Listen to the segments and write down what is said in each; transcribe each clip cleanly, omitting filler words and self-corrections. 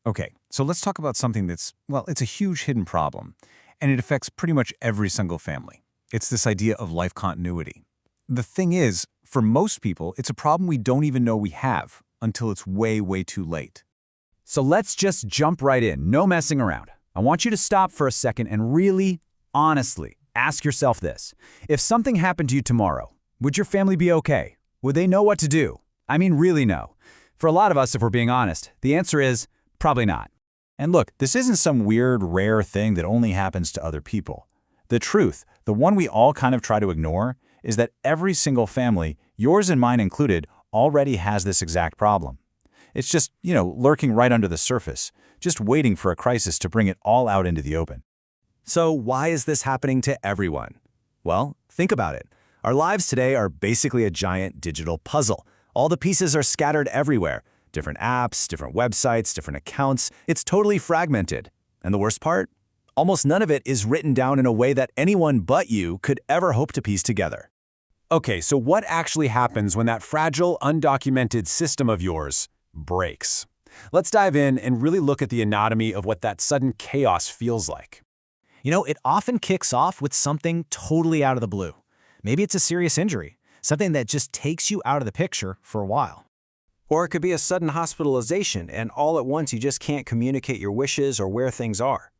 Okay, so let's talk about something that's, well, it's a huge hidden problem, and it affects pretty much every single family. It's this idea of life continuity. The thing is, for most people, it's a problem we don't even know we have until it's way, way too late. So let's just jump right in, no messing around. I want you to stop for a second and really, honestly, ask yourself this. If something happened to you tomorrow, would your family be okay? Would they know what to do? I mean, really know. For a lot of us, if we're being honest, the answer is probably not. And look, this isn't some weird, rare thing that only happens to other people. The truth, the one we all kind of try to ignore, is that every single family, yours and mine included, already has this exact problem. It's just, lurking right under the surface, just waiting for a crisis to bring it all out into the open. So why is this happening to everyone? Well, think about it. Our lives today are basically a giant digital puzzle. All the pieces are scattered everywhere. Different apps, different websites, different accounts. It's totally fragmented. And the worst part? Almost none of it is written down in a way that anyone but you could ever hope to piece together. Okay, so what actually happens when that fragile, undocumented system of yours breaks? Let's dive in and really look at the anatomy of what that sudden chaos feels like. It often kicks off with something totally out of the blue. Maybe it's a serious injury, something that just takes you out of the picture for a while. Or it could be a sudden hospitalization, and all at once you just can't communicate your wishes or where things are.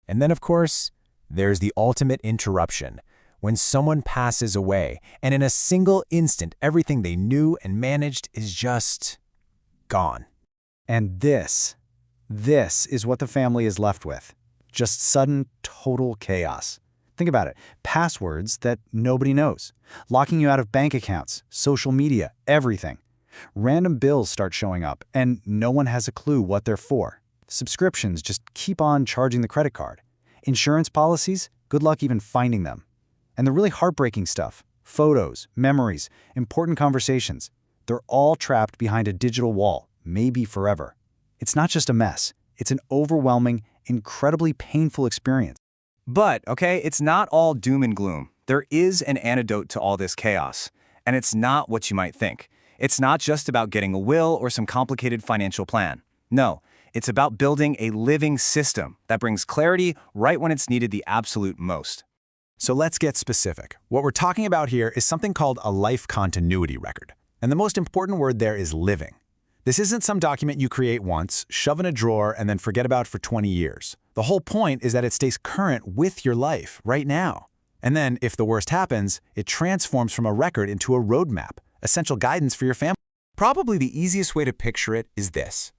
And then, of course, there's the ultimate interruption, when someone passes away, and in a single instant, everything they knew and managed is just gone. And this is what the family is left with. Just sudden, total chaos. Think about it. Passwords that nobody knows. Locking you out of bank accounts, social media, everything. Random bills start showing up, and no one has a clue what they're for. Subscriptions just keep on charging the credit card. Insurance policies, good luck even finding them. And the really heartbreaking stuff, photos, memories, important conversations, they're all trapped behind a digital wall, maybe forever. It's not just a mess. It's an overwhelming, incredibly painful experience. But, it's not all doom and gloom. There is an antidote to all this chaos. And it's not what you might think. It's not just about getting a will or some complicated financial plan. No, it's about building a living system that brings clarity right when it's needed the absolute most. So let's get specific. What we're talking about here is something called a life continuity record. And the most important word there is living. This isn't some document you create once, shove in a drawer, and then forget about for 20 years. The whole point is that it stays current with your life right now. And then, if the worst happens, it transforms from a record into a roadmap, essential guidance for your family. Probably the easiest way to picture it is this.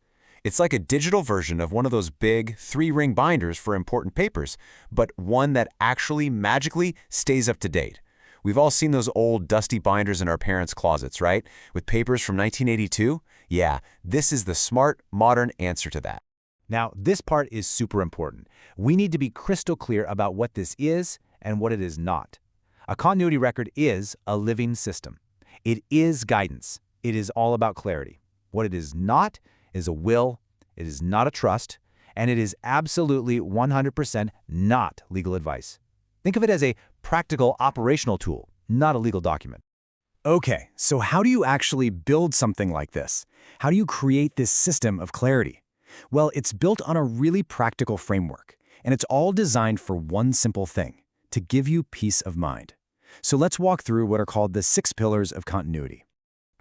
It's like a digital version of one of those big 3-ring binders for important papers, but one that actually magically stays up to date. We've all seen those old dusty binders in our parents' closets, right? With papers from 1982? Yeah, this is the smart, modern answer to that. Now, this part is super important. We need to be crystal clear about what this is and what it is not. A continuity record is a living system. It is guidance. It is all about clarity. What it is not is a will, it is not a trust, and it is absolutely 100% not legal advice. Think of it as a practical operational tool, not a legal document. Okay, so how do you actually build something like this? How do you create this system of clarity? Well, it's built on a really practical framework, and it's all designed for one simple thing, to give you peace of mind. So let's walk through what are called the 6 pillars of continuity.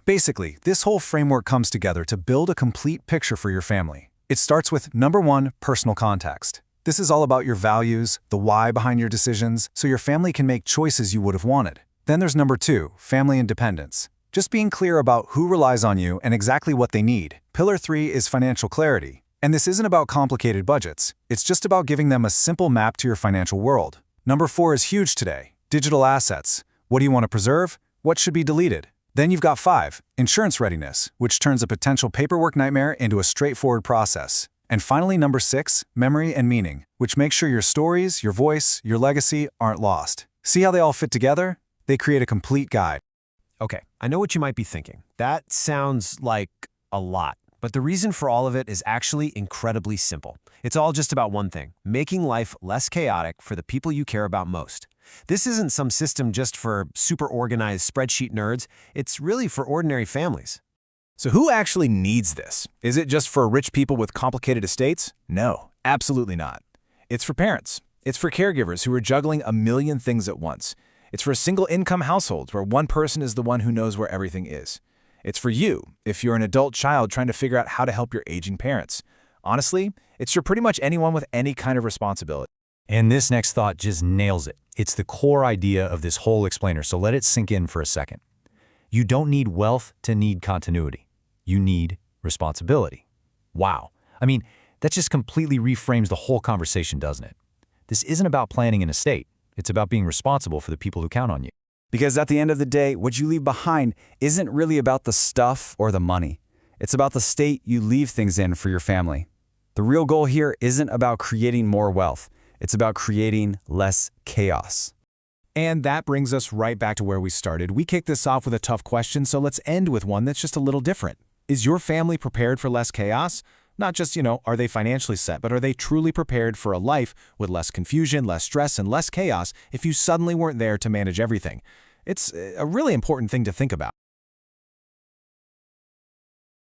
Basically, this whole framework comes together to build a complete picture for your family. It starts with number 1, personal context. This is all about your values, the why behind your decisions, so your family can make choices you would have wanted. Then there's number 2, family independence. Just being clear about who relies on you and exactly what they need. Pillar 3 is financial clarity. And this isn't about complicated budgets. It's just about giving them a simple map to your financial world. Number 4 is huge today. Digital assets. What do you want to preserve? What should be deleted? Then you've got 5, insurance readiness, which turns a potential paperwork nightmare into a straightforward process. And finally, number 6, memory and meaning, which makes sure your stories, your voice, your legacy aren't lost. See how they all fit together? They create a complete guide. Okay, I know what you might be thinking. That sounds like a lot, but the reason for all of it is actually incredibly simple. It's all just about one thing, making life less chaotic for the people you care about most. This isn't some system just for super organized spreadsheet nerds. It's really for ordinary families. So who actually needs this? Is it just for rich people with complicated estates? No, absolutely not. It's for parents. It's for caregivers who are juggling a million things at once. It's for single-income households where one person is the one who knows where everything is. It's for you, if you're an adult child trying to figure out how to help your aging parents. Honestly, it's for pretty much anyone with any kind of responsibility. And this next thought just nails it. It's the core idea of this whole explainer, so let it sink in for a second. You don't need wealth to need continuity. You need responsibility. Wow. I mean, that just completely reframes the whole conversation, doesn't it? This isn't about planning an estate. It's about being responsible for the people who count on you. Because at the end of the day, what you leave behind isn't really about the stuff or the money. It's about the state you leave things in for your family. The real goal here isn't about creating more wealth. It's about creating less chaos. And that brings us right back to where we started. We kicked this off with a tough question, so let's end with one that's just a little different. Is your family prepared for less chaos? Not just, are they financially set, but are they truly prepared for a life with less confusion, less stress, and less chaos if you suddenly weren't there to manage everything? It's a really important thing to think about.